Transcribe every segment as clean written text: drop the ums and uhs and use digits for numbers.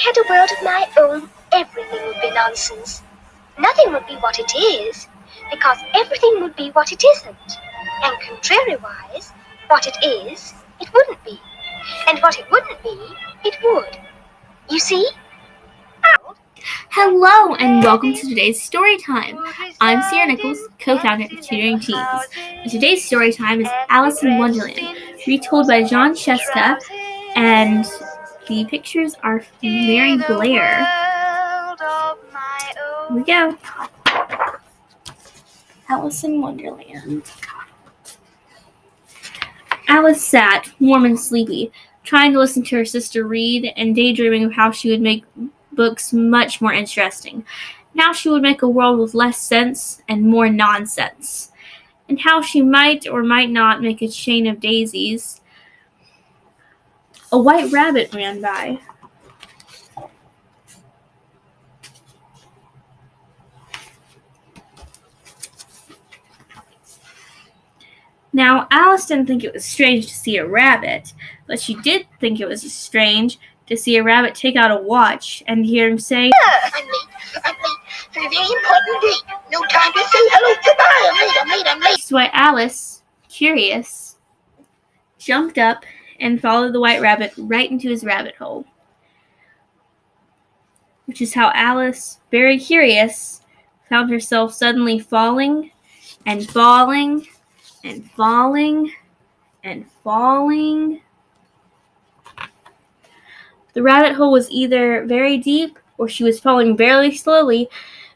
had a world of my own, everything would be nonsense. Nothing would be what it is, because everything would be what it isn't. And contrariwise, what it is, it wouldn't be. And what it wouldn't be, it would. You see? Hello and welcome to today's Storytime. I'm Sierra Nichols, co-founder of Tutoring Teens. And today's Storytime is Alice in Wonderland, retold by Jon Scieszka, and the pictures are from Mary Blair. Here we go. Alice in Wonderland. Alice sat, warm and sleepy, trying to listen to her sister read and daydreaming of how she would make books much more interesting, and how she would make a world with less sense and more nonsense, and how she might or might not make a chain of daisies. A white rabbit ran by. Now, Alice didn't think it was strange to see a rabbit, but she did think it was strange to see a rabbit take out a watch and hear him say, I'm late for a very important date. No time to say hello, goodbye. I'm late. So Alice, curious, jumped up and followed the white rabbit right into his rabbit hole. Which is how Alice, very curious, found herself suddenly falling and falling and falling and falling. The rabbit hole was either very deep or she was falling very slowly,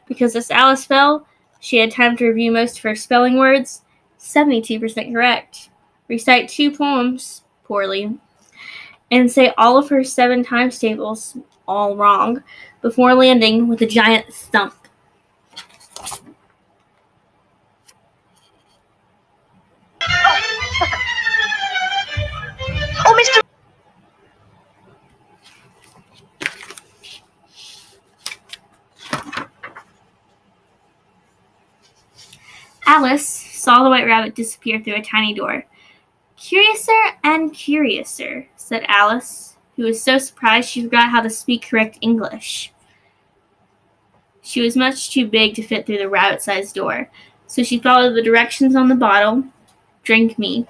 because as Alice fell, she had time to review most of her spelling words, 72% correct, recite 2 poems poorly, and say all of her 7 times tables all wrong before landing with a giant thump. Oh, Mr. Alice saw the white rabbit disappear through a tiny door. "Curiouser and curiouser," said Alice, who was so surprised she forgot how to speak correct English. She was much too big to fit through the rabbit-sized door, so she followed the directions on the bottle. "Drink me."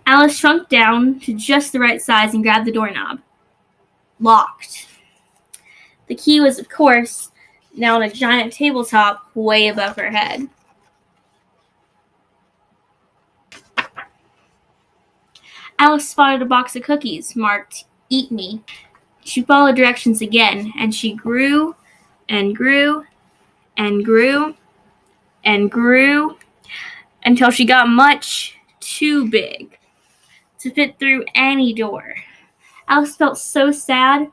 Alice shrunk down to just the right size and grabbed the doorknob. Locked. The key was, of course, now on a giant tabletop way above her head. Alice spotted a box of cookies marked, "Eat me." She followed directions again, and she grew and grew and grew and grew until she got much too big to fit through any door. Alice felt so sad.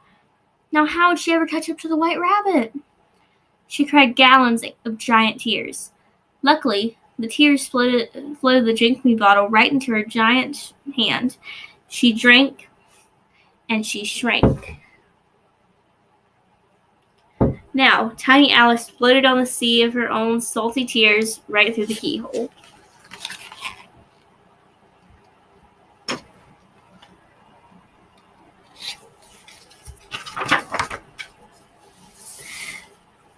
Now how would she ever catch up to the white rabbit? She cried gallons of giant tears. Luckily, the tears floated the drink me bottle right into her giant hand. She drank, and she shrank. Now, tiny Alice floated on the sea of her own salty tears right through the keyhole.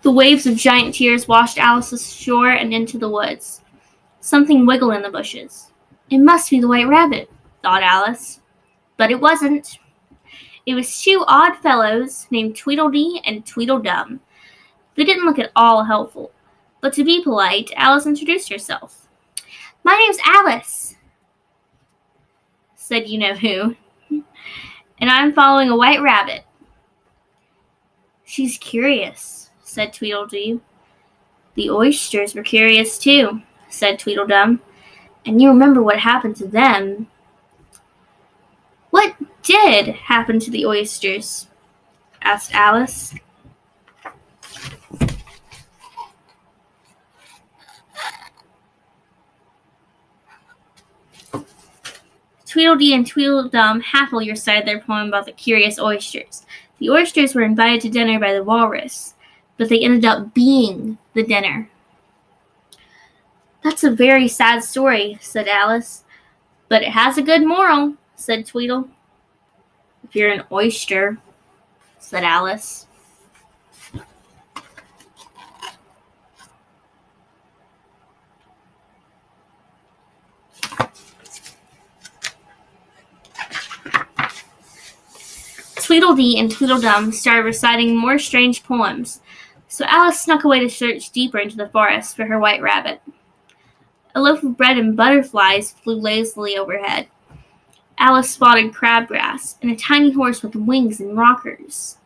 The waves of giant tears washed Alice ashore and into the woods. Something wiggled in the bushes. It must be the white rabbit, thought Alice. But it wasn't. It was 2 odd fellows named Tweedledee and Tweedledum. They didn't look at all helpful, but to be polite, Alice introduced herself. "My name's Alice," said you-know-who, "and I'm following a white rabbit." "She's curious," said Tweedledee. "The oysters were curious too," said Tweedledum. "And you remember what happened to them." "What did happen to the oysters?" asked Alice. Tweedledee and Tweedledum happily recited their poem about the curious oysters. The oysters were invited to dinner by the walrus, but they ended up being the dinner. "That's a very sad story," said Alice. "But it has a good moral," said Tweedle. "If you're an oyster." said Alice. Tweedledee and Tweedledum started reciting more strange poems, so Alice snuck away to search deeper into the forest for her white rabbit. A loaf of bread and butterflies flew lazily overhead. Alice spotted crabgrass and a tiny horse with wings and rockers.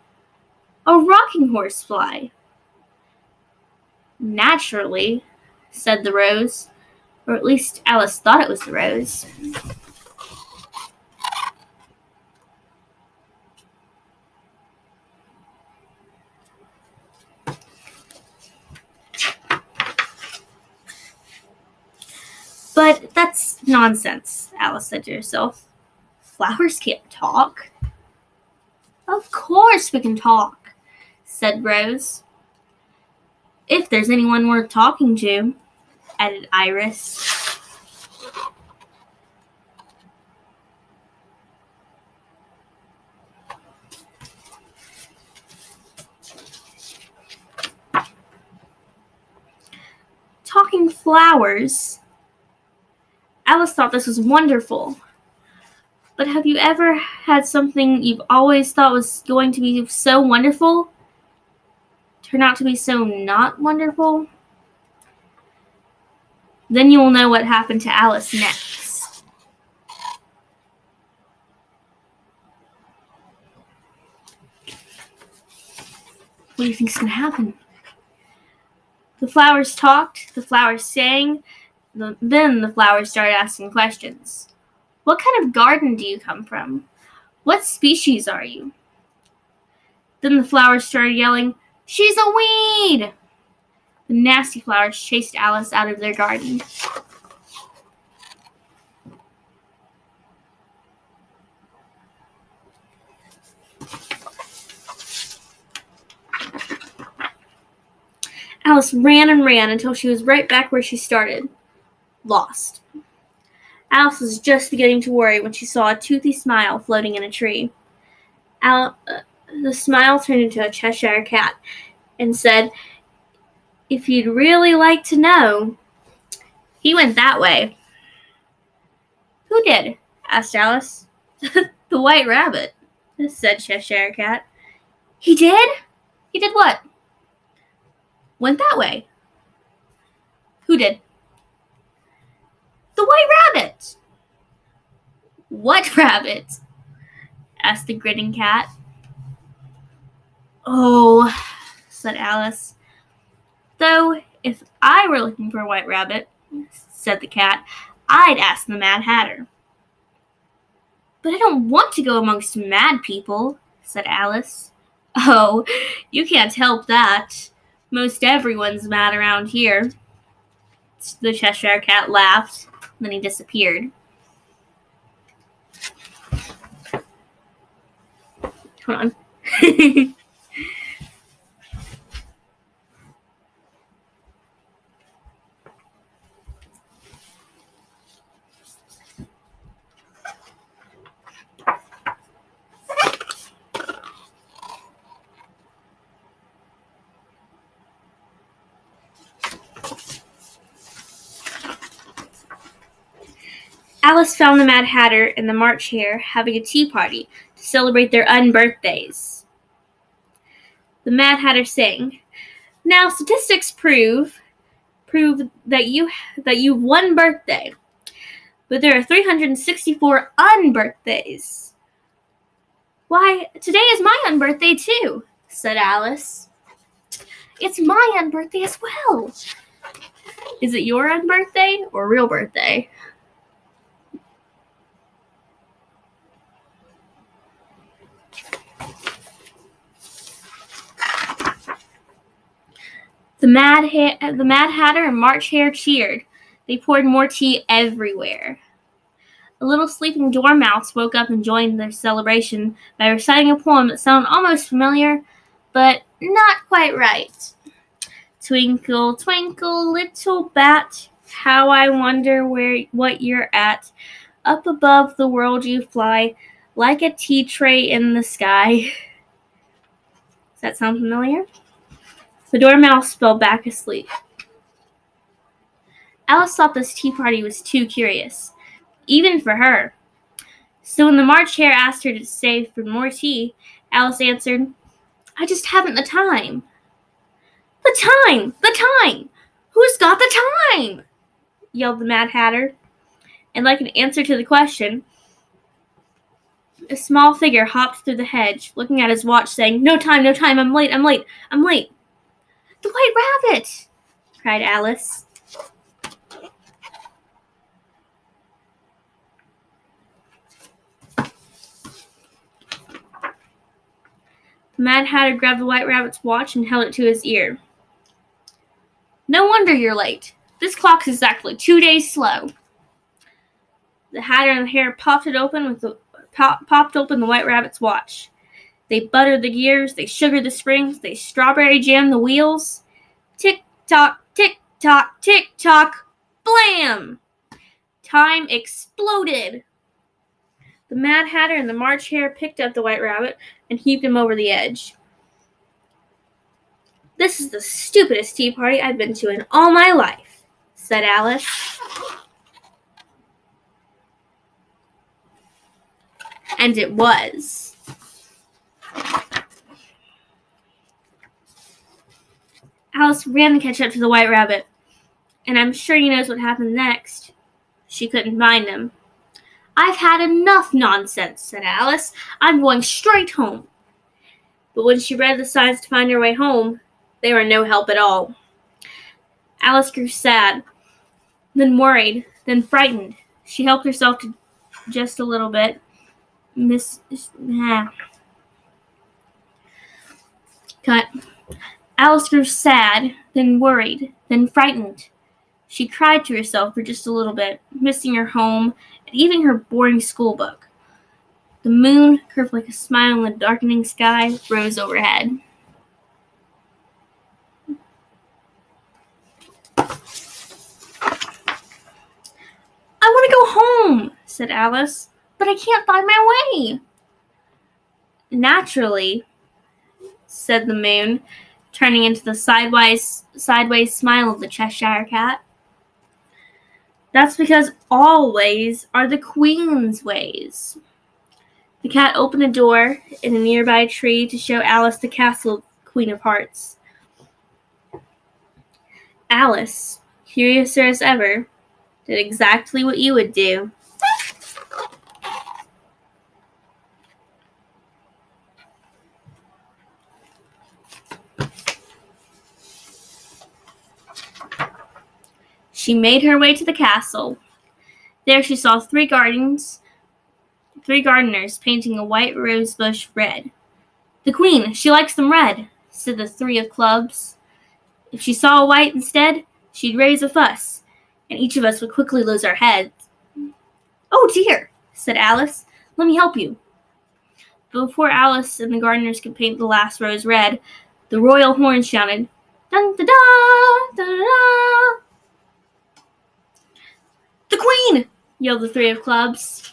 A rocking horsefly. Naturally, said the rose, or at least Alice thought it was the rose. But that's nonsense, Alice said to herself. Flowers can't talk. Of course we can talk, said Rose. If there's anyone worth talking to, added Iris. Talking flowers. Alice thought this was wonderful. But have you ever had something you've always thought was going to be so wonderful turn out to be so not wonderful? Then you will know what happened to Alice next. What do you think's going to happen? The flowers talked, the flowers sang, then the flowers started asking questions. What kind of garden do you come from? What species are you? Then the flowers started yelling, She's a weed! The nasty flowers chased Alice out of their garden. Alice ran and ran until she was right back where she started. Lost. Alice was just beginning to worry when she saw a toothy smile floating in a tree. The smile turned into a Cheshire cat and said, If you'd really like to know, he went that way. Who did? Asked Alice. The White Rabbit, said Cheshire Cat. He did? He did what? Went that way. Who did? The White Rabbit. What rabbit? Asked the grinning cat. Oh, said Alice. Though, if I were looking for a white rabbit, said the cat, I'd ask the Mad Hatter. But I don't want to go amongst mad people, said Alice. Oh, you can't help that. Most everyone's mad around here. The Cheshire Cat laughed. Then he disappeared. Hold on. Alice found the Mad Hatter and the March Hare having a tea party to celebrate their unbirthdays. The Mad Hatter sang, Now statistics prove that you've one birthday, but there are 364 unbirthdays. Why, today is my unbirthday too, said Alice. It's my unbirthday as well. Is it your unbirthday or real birthday? The Mad Hatter and March Hare cheered. They poured more tea everywhere. A little sleeping dormouse woke up and joined their celebration by reciting a poem that sounded almost familiar, but not quite right. Twinkle, twinkle, little bat, how I wonder what you're at. Up above the world you fly, like a tea tray in the sky. that sound familiar? The Dormouse fell back asleep. Alice thought this tea party was too curious, even for her. So when the March Hare asked her to stay for more tea, Alice answered, "I just haven't the time." "The time! The time! Who's got the time?" yelled the Mad Hatter. And like an answer to the question, a small figure hopped through the hedge, looking at his watch, saying, "No time, no time, I'm late, I'm late, I'm late." "The White Rabbit!" cried Alice. The Mad Hatter grabbed the White Rabbit's watch and held it to his ear. "No wonder you're late. This clock's exactly 2 days slow." The Hatter and the Hare popped open the White Rabbit's watch. They buttered the gears, they sugared the springs, they strawberry jammed the wheels. Tick-tock, tick-tock, tick-tock, blam! Time exploded. The Mad Hatter and the March Hare picked up the White Rabbit and heaved him over the edge. "This is the stupidest tea party I've been to in all my life," said Alice. And it was. Alice ran to catch up to the White Rabbit, and I'm sure he knows what happened next. She couldn't find him. "I've had enough nonsense," said Alice. "I'm going straight home." But when she read the signs to find her way home, they were no help at all. Alice grew sad, then worried, then frightened. She helped herself to just a little bit. Cut. Alice grew sad, then worried, then frightened. She cried to herself for just a little bit, missing her home and even her boring school book. The moon, curved like a smile in the darkening sky, rose overhead. "I want to go home," said Alice, "but I can't find my way." "Naturally," said the moon, turning into the sideways smile of the Cheshire Cat. "That's because all ways are the Queen's ways." The cat opened a door in a nearby tree to show Alice the castle of the Queen of Hearts. Alice, curiouser as ever, did exactly what you would do. She made her way to the castle. There she saw three gardeners painting a white rose bush red. "The Queen, she likes them red," said the three of clubs. "If she saw a white instead, she'd raise a fuss, and each of us would quickly lose our heads." "Oh dear," said Alice. "Let me help you." But before Alice and the gardeners could paint the last rose red, the royal horn shouted, "Dun da da, da da da!" "The Queen!" yelled the three of clubs.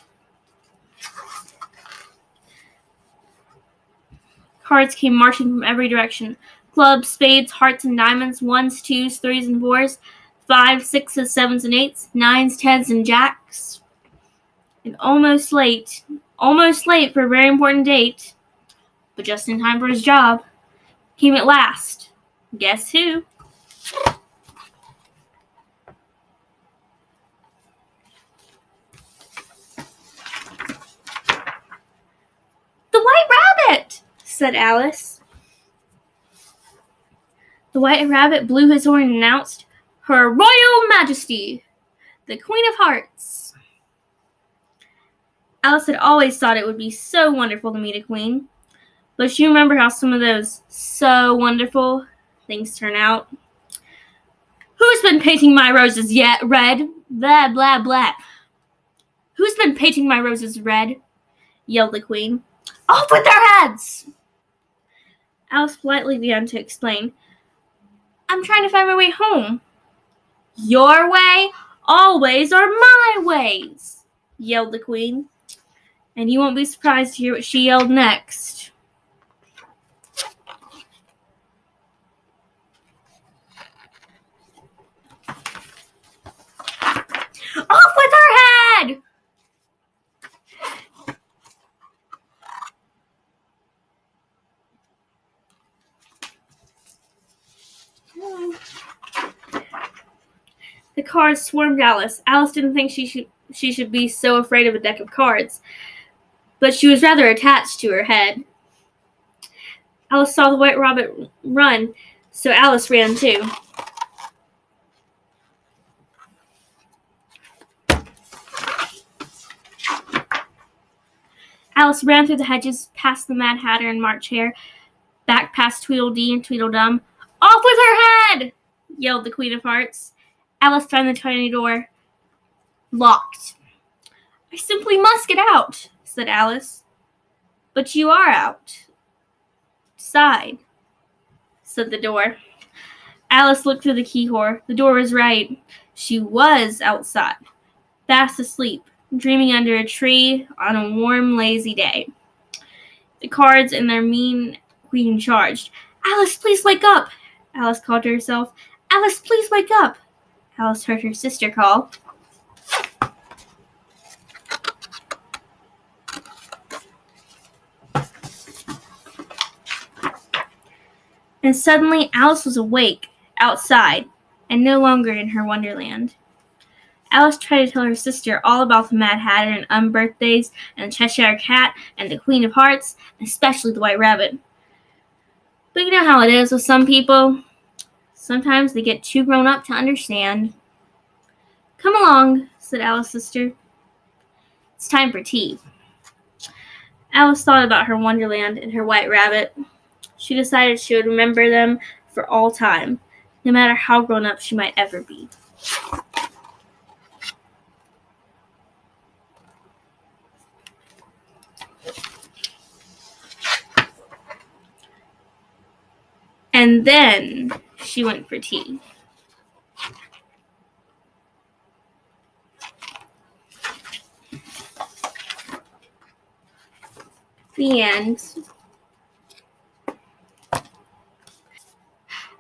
Cards came marching from every direction. Clubs, spades, hearts and diamonds, ones, twos, threes and fours, 5s, 6s, 7s and 8s, 9s, 10s and jacks. And almost late for a very important date, but just in time for his job, came at last. Guess who? "The White Rabbit!" said Alice. The White Rabbit blew his horn and announced, "Her Royal Majesty, the Queen of Hearts." Alice had always thought it would be so wonderful to meet a queen, but you remember how some of those so wonderful things turn out. "Who's been painting my roses yet red? Blah, blah, blah." "Who's been painting my roses red?" yelled the Queen. "Off with their heads!" Alice politely began to explain. "I'm trying to find my way home." "Your way always are my ways," yelled the Queen. And you won't be surprised to hear what she yelled next. The cards swarmed Alice. Alice didn't think she should be so afraid of a deck of cards, but she was rather attached to her head. Alice saw the White Rabbit run, so Alice ran too. Alice ran through the hedges, past the Mad Hatter and March Hare, back past Tweedledee and Tweedledum. "Off with her head!" yelled the Queen of Hearts. Alice found the tiny door locked. "I simply must get out," said Alice. "But you are outside," said the door. Alice looked through the keyhole. The door was right. She was outside, fast asleep, dreaming under a tree on a warm, lazy day. The cards and their mean queen charged. "Alice, please wake up!" Alice called to herself. "Alice, please wake up!" Alice heard her sister call. And suddenly Alice was awake, outside, and no longer in her wonderland. Alice tried to tell her sister all about the Mad Hatter and unbirthdays and the Cheshire Cat and the Queen of Hearts, and especially the White Rabbit. But you know how it is with some people. Sometimes they get too grown up to understand. "Come along," said Alice's sister. "It's time for tea." Alice thought about her wonderland and her White Rabbit. She decided she would remember them for all time, no matter how grown up she might ever be. And then she went for tea. The end.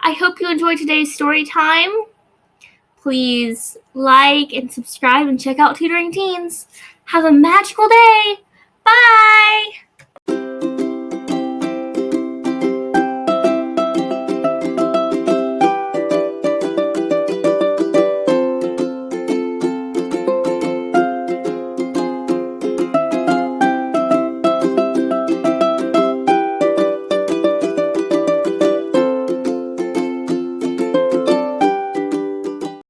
I hope you enjoyed today's story time. Please like and subscribe and check out Tutoring Teens. Have a magical day. Bye!